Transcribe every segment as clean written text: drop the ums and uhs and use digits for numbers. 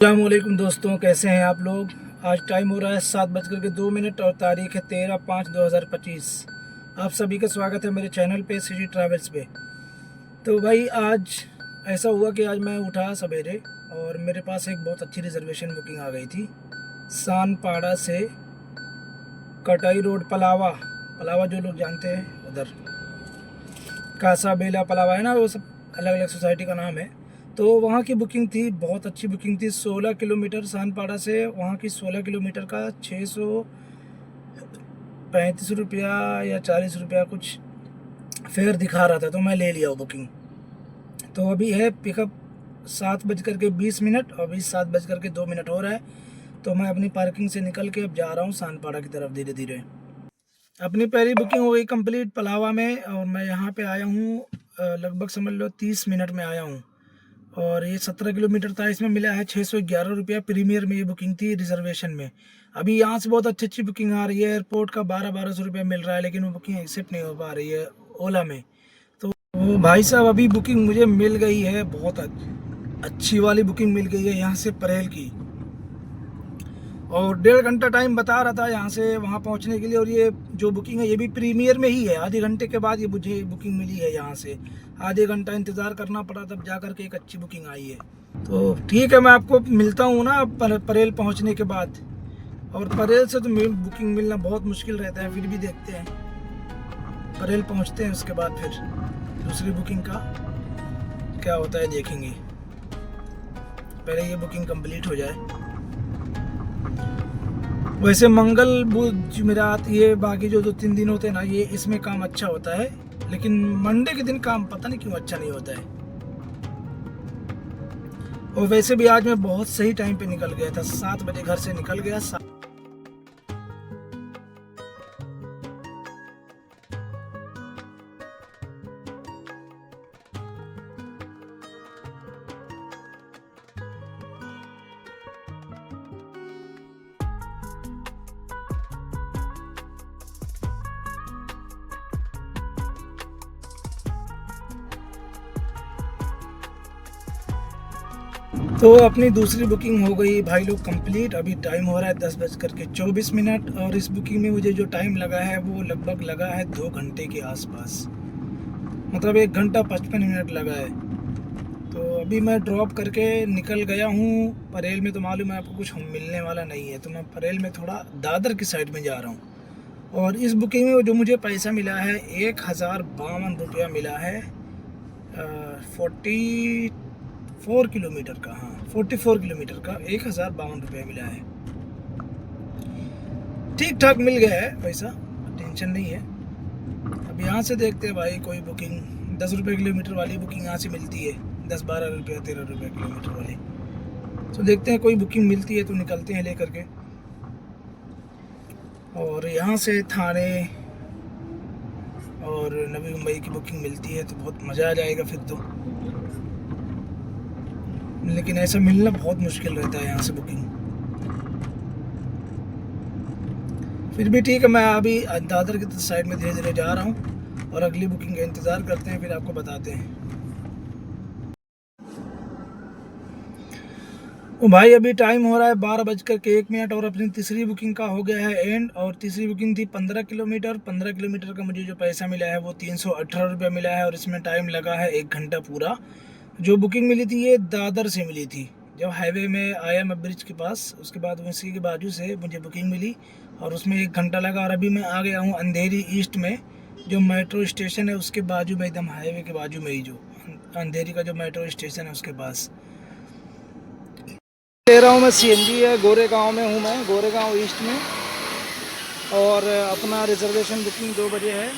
अस्सलामुअलैकुम दोस्तों, कैसे हैं आप लोग। आज टाइम हो रहा है 7:02 और तारीख है 13/5/2025। आप सभी का स्वागत है मेरे चैनल पे सिटी ट्रैवल्स पे। तो भाई आज ऐसा हुआ कि आज मैं उठा सवेरे और मेरे पास एक बहुत अच्छी रिजर्वेशन बुकिंग आ गई थी। सानपाड़ा से कटाई रोड पलावा पलावा जो लोग जानते हैं उधर कासा बेला पलावा है ना, वो सब अलग अलग सोसाइटी का नाम है। तो वहाँ की बुकिंग थी, बहुत अच्छी बुकिंग थी। 16 किलोमीटर सानपाड़ा से वहाँ की 16 किलोमीटर का 635 रुपया या 40 रुपया कुछ फेयर दिखा रहा था, तो मैं ले लिया वो बुकिंग। तो अभी है पिकअप 7:20 और अभी 7:02 हो रहा है। तो मैं अपनी पार्किंग से निकल के अब जा रहा हूँ सानपाड़ा की तरफ धीरे धीरे। अपनी पहली बुकिंग हो गई कंप्लीट पलावा में और मैं यहाँ पे आया हूँ लगभग समझ लो 30 मिनट में आया हूँ। और ये 17 किलोमीटर था, इसमें मिला है 611 रुपया। प्रीमियर में ये बुकिंग थी रिजर्वेशन में। अभी यहाँ से बहुत अच्छी अच्छी बुकिंग आ रही है। एयरपोर्ट का 1200 रुपया मिल रहा है, लेकिन वो बुकिंग एक्सेप्ट नहीं हो पा रही है ओला में। तो भाई साहब अभी बुकिंग मुझे मिल गई है, बहुत अच्छी वाली बुकिंग मिल गई है यहाँ से परेल की। और 1.5 घंटा टाइम बता रहा था यहाँ से वहाँ पहुँचने के लिए। और ये जो बुकिंग है ये भी प्रीमियर में ही है। आधे घंटे के बाद ये मुझे बुकिंग मिली है यहाँ से। आधे घंटा इंतज़ार करना पड़ा तब जा कर के एक अच्छी बुकिंग आई है। तो ठीक है, मैं आपको मिलता हूँ ना परेल पहुँचने के बाद। और परेल से तो बुकिंग मिलना बहुत मुश्किल रहता है, फिर भी देखते हैं। परेल पहुँचते हैं, उसके बाद फिर दूसरी बुकिंग का क्या होता है देखेंगे। पहले ये बुकिंग कंप्लीट हो जाए। वैसे मंगल बुध जुमेरात ये बाकी जो 2-3 दिन होते हैं ना, ये इसमें काम अच्छा होता है। लेकिन मंडे के दिन काम पता नहीं क्यों अच्छा नहीं होता है। और वैसे भी आज मैं बहुत सही टाइम पे निकल गया था। 7 बजे घर से निकल गया। तो अपनी दूसरी बुकिंग हो गई भाई लोग कंप्लीट। अभी टाइम हो रहा है 10:24। और इस बुकिंग में मुझे जो टाइम लगा है वो लगभग लगा है 2 घंटे के आसपास। मतलब 1 घंटा 55 मिनट लगा है। तो अभी मैं ड्रॉप करके निकल गया हूँ परेल में। तो मालूम है आपको कुछ मिलने वाला नहीं है, तो मैं परेल में थोड़ा दादर की साइड में जा रहा हूँ। और इस बुकिंग में जो मुझे पैसा मिला है 1052 रुपया मिला है। 44 किलोमीटर का, हाँ 44 किलोमीटर का 1052 रुपया मिला है। ठीक ठाक मिल गया है पैसा, टेंशन नहीं है। अब यहाँ से देखते हैं भाई, कोई बुकिंग 10 रुपये किलोमीटर वाली बुकिंग यहाँ से मिलती है। 10-12 रुपये 13 रुपये किलोमीटर वाली। तो देखते हैं कोई बुकिंग मिलती है तो निकलते हैं लेकर के। और यहाँ से थाने और नवी मुंबई की बुकिंग मिलती है तो बहुत मज़ा आ जाएगा फिर तो। लेकिन ऐसा मिलना बहुत मुश्किल रहता है यहाँ से बुकिंग। फिर भी ठीक है, मैं अभी दादर की साइड में धीरे धीरे जा रहा हूँ और अगली बुकिंग का इंतज़ार करते हैं, फिर आपको बताते हैं। तो भाई अभी टाइम हो रहा है 12:01 और अपनी तीसरी बुकिंग का हो गया है एंड। और तीसरी बुकिंग थी 15 किलोमीटर। 15 किलोमीटर का मुझे जो पैसा मिला है वो 318 रुपया मिला है। और इसमें टाइम लगा है 1 घंटा पूरा। जो बुकिंग मिली थी ये दादर से मिली थी। जब हाईवे में आया मैं ब्रिज के पास, उसके बाद उसी के बाजू से मुझे बुकिंग मिली और उसमें 1 घंटा लगा। और अभी मैं आ गया हूँ अंधेरी ईस्ट में, जो मेट्रो स्टेशन है उसके बाजू में, एकदम हाईवे के बाजू में ही जो अंधेरी का जो मेट्रो स्टेशन है उसके पास ले रहा हूँ मैं। सीएनजी है, गोरेगांव में हूँ मैं, गोरेगांव ईस्ट में। और अपना रिजर्वेशन बुकिंग 2 बजे है।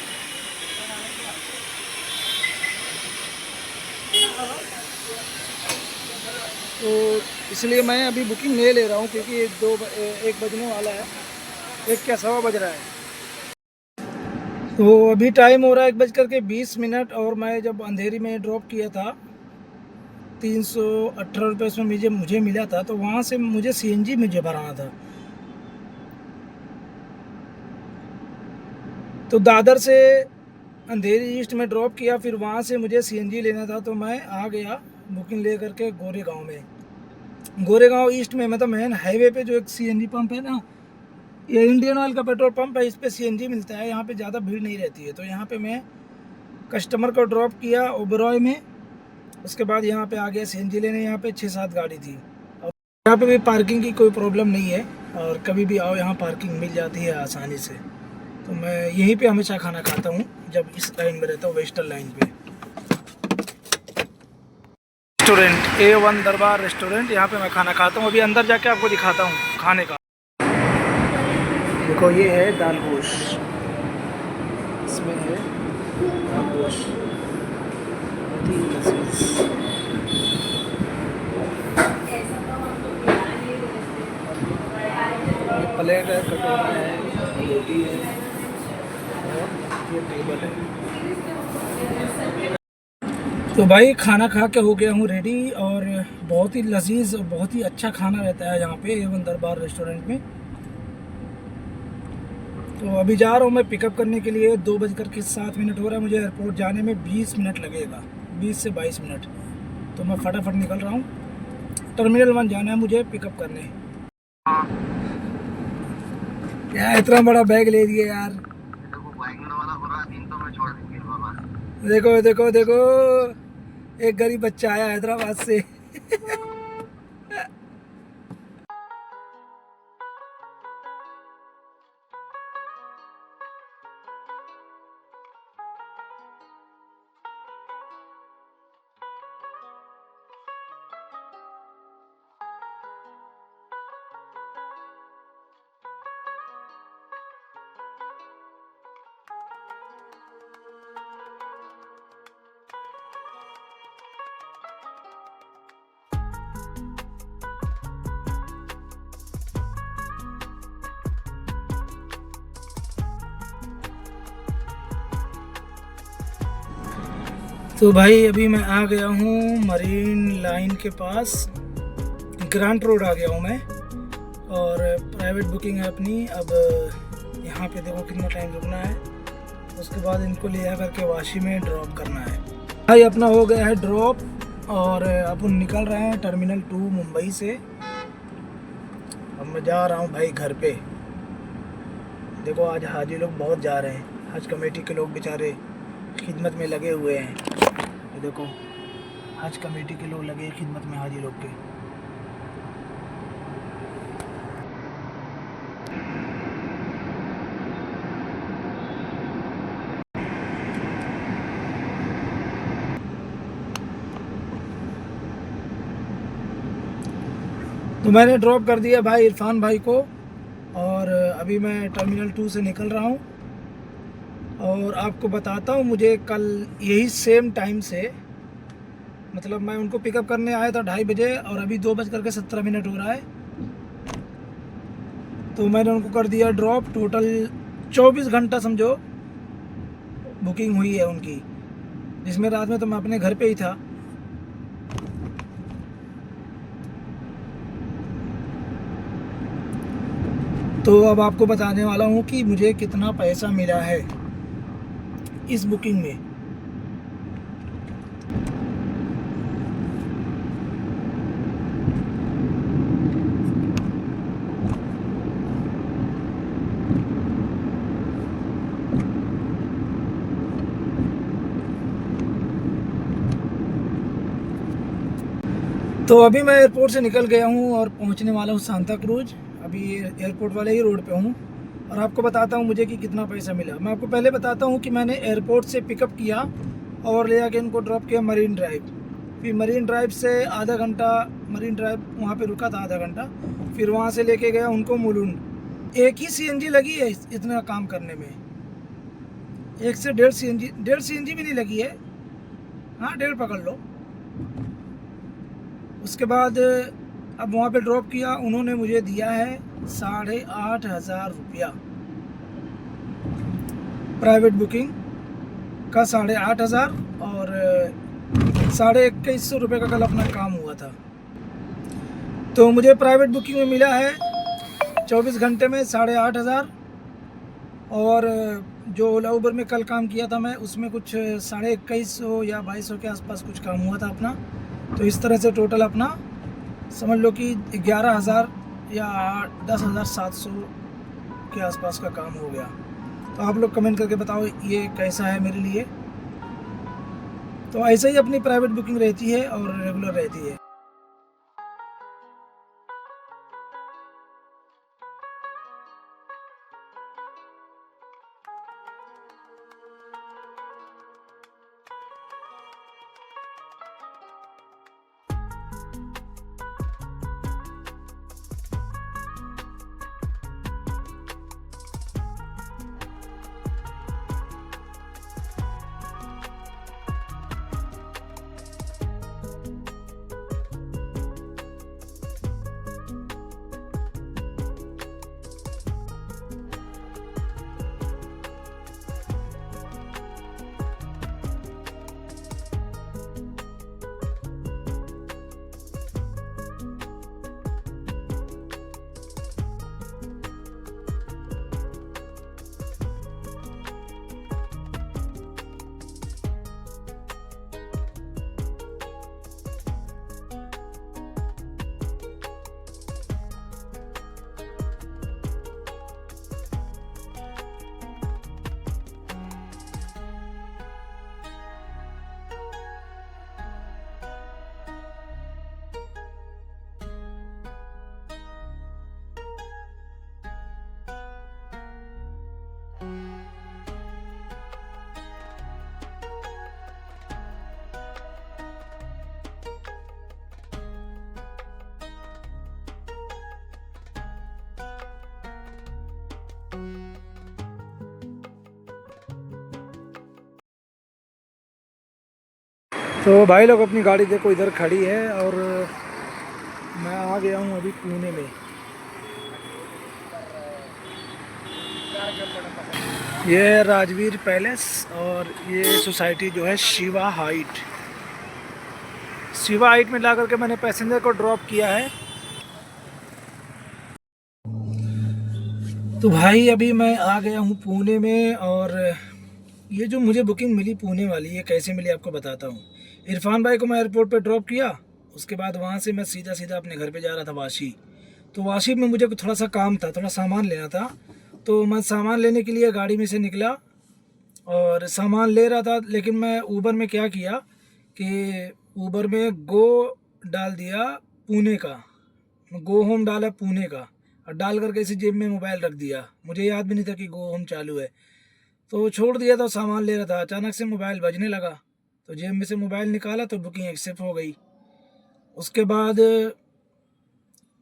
तो इसलिए मैं अभी बुकिंग नहीं ले रहा हूँ, क्योंकि 1 बजने वाला है। 1 क्या सवा बज रहा है। तो अभी टाइम हो रहा है 1:20। और मैं जब अंधेरी में ड्रॉप किया था 318 रुपये उसमें मुझे मिला था। तो वहाँ से मुझे सीएनजी मुझे भराना था। तो दादर से अंधेरी ईस्ट में ड्रॉप किया, फिर वहाँ से मुझे सीएनजी लेना था। तो मैं आ गया बुकिंग ले करके गोरेगांव में। गोरेगांव ईस्ट में मतलब मेन हाईवे पे जो एक सीएनजी पंप है ना, ये इंडियन ऑयल का पेट्रोल पंप है, इस पे सीएनजी मिलता है। यहाँ पे ज़्यादा भीड़ नहीं रहती है। तो यहाँ पे मैं कस्टमर को ड्रॉप किया ओबरॉय में, उसके बाद यहाँ पे आ गया सीएनजी लेने। यहाँ पे 6-7 गाड़ी थी और यहाँ पे भी पार्किंग की कोई प्रॉब्लम नहीं है, और कभी भी आओ यहाँ पार्किंग मिल जाती है आसानी से। तो मैं यहीं पे हमेशा खाना खाता हूँ जब इस लाइन में रहता हूँ, वेस्टर्न लाइन पे। रेस्टोरेंट A1 दरबार रेस्टोरेंट, यहाँ पे मैं खाना खाता हूँ। अभी अंदर जाके आपको दिखाता हूँ खाने का। देखो ये है दाल गोश, इसमें है दाल गोश, प्लेट है, कटोरा है, रोटी है और ये टेबल है। तो भाई खाना खा के हो गया हूँ रेडी, और बहुत ही लजीज और बहुत ही अच्छा खाना रहता है यहाँ पे A1 दरबार रेस्टोरेंट में। तो अभी जा रहा हूँ मैं पिकअप करने के लिए। 2:07 हो रहा है, मुझे एयरपोर्ट जाने में 20 मिनट लगेगा, 20 से 22 मिनट। तो मैं फटाफट निकल रहा हूँ, टर्मिनल 1 जाना है मुझे पिकअप करने। क्या इतना बड़ा बैग ले दिए यार। देखो देखो देखो, एक गरीब बच्चा आया हैदराबाद से। तो भाई अभी मैं आ गया हूँ मरीन लाइन के पास, ग्रांट रोड आ गया हूँ मैं, और प्राइवेट बुकिंग है अपनी। अब यहाँ पे देखो कितना टाइम रुकना है, उसके बाद इनको ले जा करके वाशी में ड्रॉप करना है। भाई अपना हो गया है ड्रॉप, और अपन निकल रहे हैं टर्मिनल 2 मुंबई से। अब मैं जा रहा हूँ भाई घर पे। देखो आज हाजी लोग बहुत जा रहे हैं, हज कमेटी के लोग बेचारे खिदमत में लगे हुए हैं। ये देखो हज कमेटी के लोग लगे खिदमत में हाजी लोग के। तो मैंने ड्रॉप कर दिया भाई इरफान भाई को, और अभी मैं टर्मिनल 2 से निकल रहा हूँ। और आपको बताता हूँ, मुझे कल यही सेम टाइम से, मतलब मैं उनको पिकअप करने आया था 2:30 बजे, और अभी 2:17 हो रहा है। तो मैंने उनको कर दिया ड्रॉप। टोटल 24 घंटा समझो बुकिंग हुई है उनकी, जिसमें रात में तो मैं अपने घर पे ही था। तो अब आपको बताने वाला हूँ कि मुझे कितना पैसा मिला है इस बुकिंग में। तो अभी मैं एयरपोर्ट से निकल गया हूँ और पहुँचने वाला हूँ सांता क्रूज। अभी एयरपोर्ट वाले ही रोड पे हूँ, और आपको बताता हूँ मुझे कि कितना पैसा मिला। मैं आपको पहले बताता हूँ कि मैंने एयरपोर्ट से पिकअप किया और ले जाके इनको ड्रॉप किया मरीन ड्राइव। फिर मरीन ड्राइव से आधा घंटा, मरीन ड्राइव वहाँ पे रुका था आधा घंटा, फिर वहाँ से लेके गया उनको मुलुंड। एक ही सीएनजी लगी है इतना काम करने में, 1 से 1.5 सीएनजी भी नहीं लगी है। हाँ 1.5 पकड़ लो। उसके बाद अब वहाँ पे ड्रॉप किया, उन्होंने मुझे दिया है 8,500 रुपया। प्राइवेट बुकिंग का 8,500 और 2,250 रुपये का कल अपना काम हुआ था। तो मुझे प्राइवेट बुकिंग में मिला है 24 घंटे में 8,500, और जो ओला उबर में कल काम किया था मैं, उसमें कुछ 21,500 या 2,200 के आसपास कुछ काम हुआ था अपना। तो इस तरह से टोटल अपना समझ लो कि 11,000 या 10,700 के आसपास का काम हो गया। तो आप लोग कमेंट करके बताओ ये कैसा है मेरे लिए। तो ऐसे ही अपनी प्राइवेट बुकिंग रहती है और रेगुलर रहती है। तो भाई लोग अपनी गाड़ी देखो इधर खड़ी है और मैं आ गया हूँ अभी पुणे में। ये है राजवीर पैलेस और ये सोसाइटी जो है शिवा हाइट। शिवा हाइट में ला करके मैंने पैसेंजर को ड्रॉप किया है। तो भाई अभी मैं आ गया हूँ पुणे में और ये जो मुझे बुकिंग मिली पुणे वाली, ये कैसे मिली आपको बताता हूँ। इरफान भाई को मैं एयरपोर्ट पे ड्रॉप किया, उसके बाद वहाँ से मैं सीधा सीधा अपने घर पे जा रहा था वाशी। तो वाशी में मुझे थोड़ा सा काम था, थोड़ा सामान लेना था। तो मैं सामान लेने के लिए गाड़ी में से निकला और सामान ले रहा था, लेकिन मैं ऊबर में क्या किया कि ऊबर में गो डाल दिया पुणे का, गो होम डाला पुणे का, और डाल करके इसी जेब में मोबाइल रख दिया। मुझे याद भी नहीं था कि गो होम चालू है, तो छोड़ दिया था। सामान ले रहा था, अचानक से मोबाइल बजने लगा, तो जेब में से मोबाइल निकाला तो बुकिंग एक्सेप्ट हो गई। उसके बाद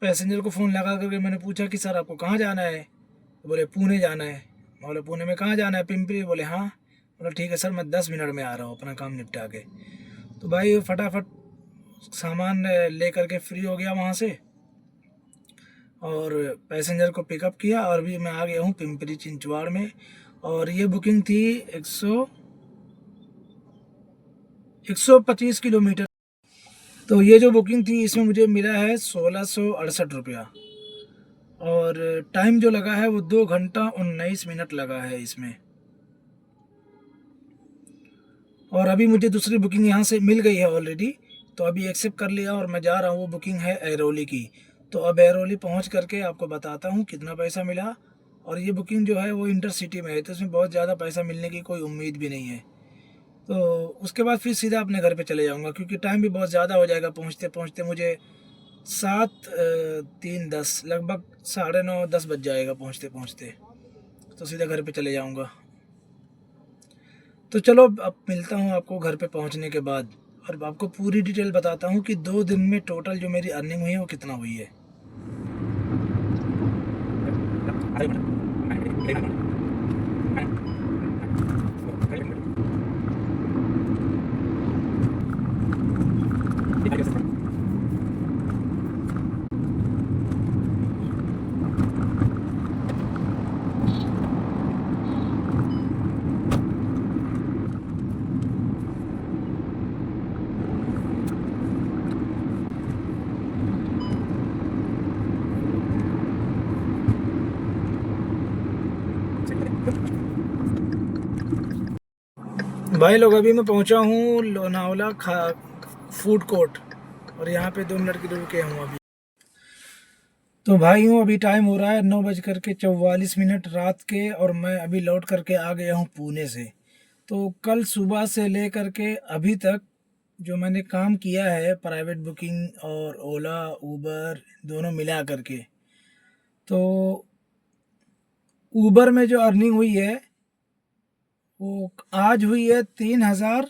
पैसेंजर को फ़ोन लगा करके मैंने पूछा कि सर आपको कहाँ जाना है? तो बोले पुणे जाना है। बोले पुणे में कहाँ जाना है? पिंपरी। बोले हाँ। बोला ठीक है सर, मैं 10 मिनट में आ रहा हूँ अपना काम निपटा के। तो भाई फटाफट सामान ले करके फ्री हो गया वहाँ से और पैसेंजर को पिकअप किया और भी मैं आ गया हूँ पिंपरी चिंचवाड़ में। और ये बुकिंग थी 125 किलोमीटर। तो ये जो बुकिंग थी इसमें मुझे मिला है 1668 रुपया और टाइम जो लगा है वो 2 घंटा 19 मिनट लगा है इसमें। और अभी मुझे दूसरी बुकिंग यहाँ से मिल गई है ऑलरेडी, तो अभी एक्सेप्ट कर लिया और मैं जा रहा हूँ। वो बुकिंग है ऐरोली की। तो अब ऐरोली पहुँच करके आपको बताता हूँ कितना पैसा मिला। और ये बुकिंग जो है वो इंटरसिटी में है, तो इसमें बहुत ज़्यादा पैसा मिलने की कोई उम्मीद भी नहीं है। तो उसके बाद फिर सीधा अपने घर पे चले जाऊँगा, क्योंकि टाइम भी बहुत ज़्यादा हो जाएगा। पहुँचते पहुँचते मुझे 7:03 लगभग 9:30 बज जाएगा पहुँचते पहुँचते। तो सीधा घर पे चले जाऊँगा। तो चलो अब मिलता हूँ आपको घर पे पहुँचने के बाद और आपको पूरी डिटेल बताता हूँ कि 2 दिन में टोटल जो मेरी अर्निंग हुई है वो कितना हुई है। भाई लोग अभी मैं पहुंचा हूँ लोनावला फूड कोर्ट और यहाँ पे 2 मिनट के लिए रुके हूँ अभी। तो भाइयों अभी टाइम हो रहा है 9:44 रात के, और मैं अभी लौट करके आ गया हूँ पुणे से। तो कल सुबह से लेकर के अभी तक जो मैंने काम किया है प्राइवेट बुकिंग और ओला उबर दोनों मिला करके, तो उबर में जो अर्निंग हुई है वो आज हुई है 3,000।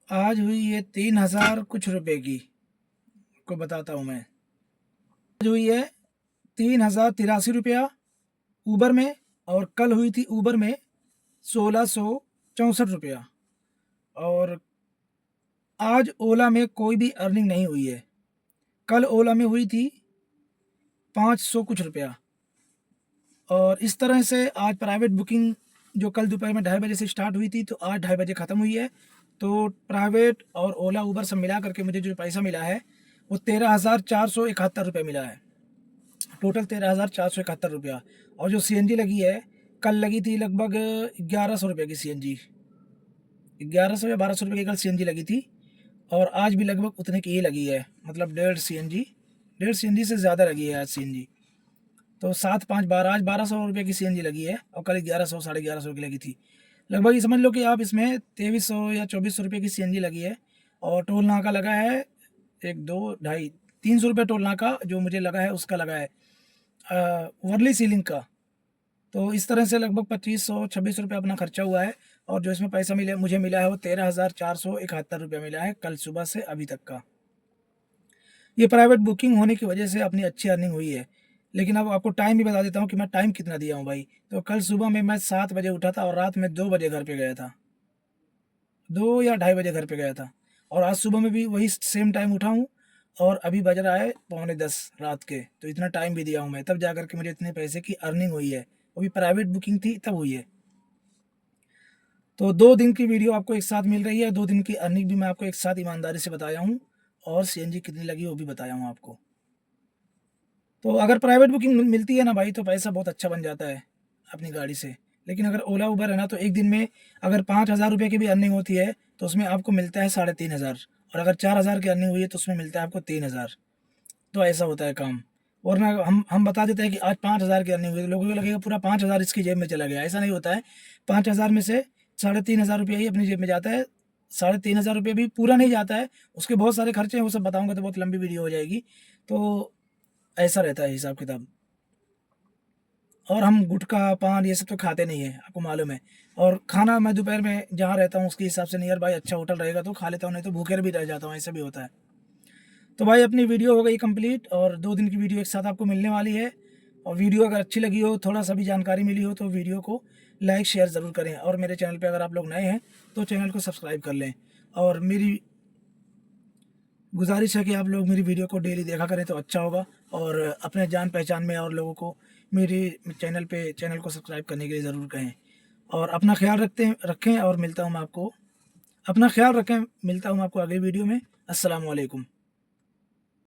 आज हुई है 3,000 कुछ रुपए की, को बताता हूँ मैं। आज हुई है 3,083 रुपया ऊबर में, और कल हुई थी ऊबर में 1,664 रुपया। और आज ओला में कोई भी अर्निंग नहीं हुई है। कल ओला में हुई थी 500 कुछ रुपया। और इस तरह से आज प्राइवेट बुकिंग जो कल दोपहर में 2:30 से स्टार्ट हुई थी, तो आज 2:30 ख़त्म हुई है। तो प्राइवेट और ओला उबर सब मिला करके मुझे जो पैसा मिला है वो 13,471 रुपये मिला है। टोटल 13,471 रुपया। और जो सीएनजी लगी है, कल लगी थी लगभग 1,100 रुपये की सीएनजी। 1,100 या 1,200 रुपये की कल सीएनजी लगी थी, और आज भी लगभग उतने की ही लगी है, मतलब 1.5 सीएनजी से ज़्यादा लगी है आज सीएनजी। तो 7, 5, 12, आज 1,200 रुपये की सीएनजी लगी है, और कल 1,100 1,150 की लगी थी। लगभग ये समझ लो कि आप इसमें 2,300 या 2,400 रुपये की सीएनजी लगी है। और टोल नाका लगा है 1, 2, 250, 300 रुपये टोल नाका जो मुझे लगा है उसका लगा है वर्ली सीलिंग का। तो इस तरह से लगभग 2,500 26 रुपये अपना खर्चा हुआ है। और जो इसमें पैसा मिले मुझे मिला है वो 13,471 रुपये मिला है कल सुबह से अभी तक का। ये प्राइवेट बुकिंग होने की वजह से अपनी अच्छी अर्निंग हुई है। लेकिन अब आपको टाइम भी बता देता हूँ कि मैं टाइम कितना दिया हूँ भाई। तो कल सुबह में मैं 7 बजे उठा था, और रात में 2 बजे घर पे गया था। 2 या 2:30 बजे घर पे गया था। और आज सुबह में भी वही सेम टाइम उठा हूँ, और अभी बज रहा है 9:45 रात के। तो इतना टाइम भी दिया हूँ मैं, तब जा कर के मुझे इतने पैसे की अर्निंग हुई है। वो भी प्राइवेट बुकिंग थी तब हुई है। तो 2 दिन की वीडियो आपको एक साथ मिल रही है, 2 दिन की अर्निंग भी मैं आपको एक साथ ईमानदारी से बताया हूँ, और सीएनजी कितनी लगी वो भी बताया हूँ आपको। तो अगर प्राइवेट बुकिंग मिलती है ना भाई, तो पैसा बहुत अच्छा बन जाता है अपनी गाड़ी से। लेकिन अगर ओला उबर है ना, तो एक दिन में अगर 5,000 रुपये की भी अर्निंग होती है तो उसमें आपको मिलता है 3,500। और अगर 4,000 की अर्निंग हुई है तो उसमें मिलता है आपको 3,000। तो ऐसा होता है काम। वरना हम बता देते हैं कि आज 5,000 की अर्निंग हुई, तो लोगों को लगेगा पूरा 5,000 इसकी जेब में चला गया। ऐसा नहीं होता है। 5,000 में से 3,500 रुपया ही अपनी जेब में जाता है। 3,500 रुपये भी पूरा नहीं जाता है, उसके बहुत सारे खर्चे हैं, वो सब बताऊंगा तो बहुत लंबी वीडियो हो जाएगी। तो ऐसा रहता है हिसाब किताब। और हम गुटखा पान ये सब तो खाते नहीं है, आपको मालूम है। और खाना मैं दोपहर में जहाँ रहता हूँ उसके हिसाब से नियर बाई अच्छा होटल रहेगा तो खा लेता हूँ, नहीं तो भूखे भी रह जाता हूँ, ऐसा भी होता है। तो भाई अपनी वीडियो हो गई कंप्लीट, और 2 दिन की वीडियो एक साथ आपको मिलने वाली है। और वीडियो अगर अच्छी लगी हो, थोड़ा सा भी जानकारी मिली हो, तो वीडियो को लाइक शेयर ज़रूर करें। और मेरे चैनल पे अगर आप लोग नए हैं तो चैनल को सब्सक्राइब कर लें। और मेरी गुजारिश है कि आप लोग मेरी वीडियो को डेली देखा करें तो अच्छा होगा। और अपने जान पहचान में और लोगों को मेरे चैनल को सब्सक्राइब करने के लिए ज़रूर कहें। और अपना ख्याल रखें, और मिलता हूँ मैं आपको। अपना ख्याल रखें, मिलता हूँ मैं आपको अगली वीडियो में। अस्सलाम वालेकुम।